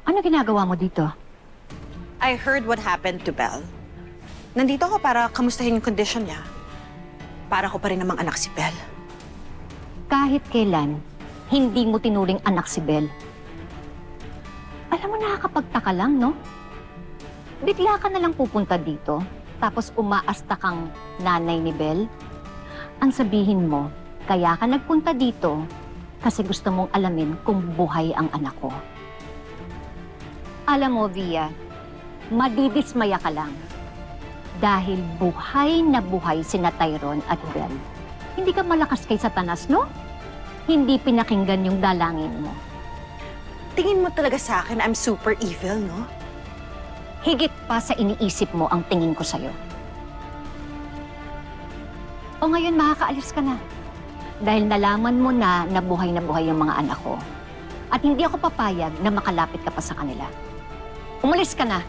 Ano ginagawa mo dito? I heard what happened to Belle. Nandito ako para kamustahin yung condition niya. Para ko pa rin namang anak si Belle. Kahit kailan, hindi mo tinuring anak si Belle. Alam mo, nakakapagtaka lang, no? Bigla ka na lang pupunta dito, tapos umaasta kang nanay ni Belle. Ang sabihin mo, kaya ka nagpunta dito kasi gusto mong alamin kung buhay ang anak ko. Alam mo, Via, madidismaya ka lang. Dahil buhay na buhay sina Tyrone at Belle. Hindi ka malakas kay Satanas, no? Hindi pinakinggan yung dalangin mo. Tingin mo talaga sa akin I'm super evil, no? Higit pa sa iniisip mo ang tingin ko sa'yo. O ngayon, makakaalis ka na. Dahil nalaman mo na buhay yung mga anak ko. At hindi ako papayag na makalapit ka pa sa kanila. Umalis ka na!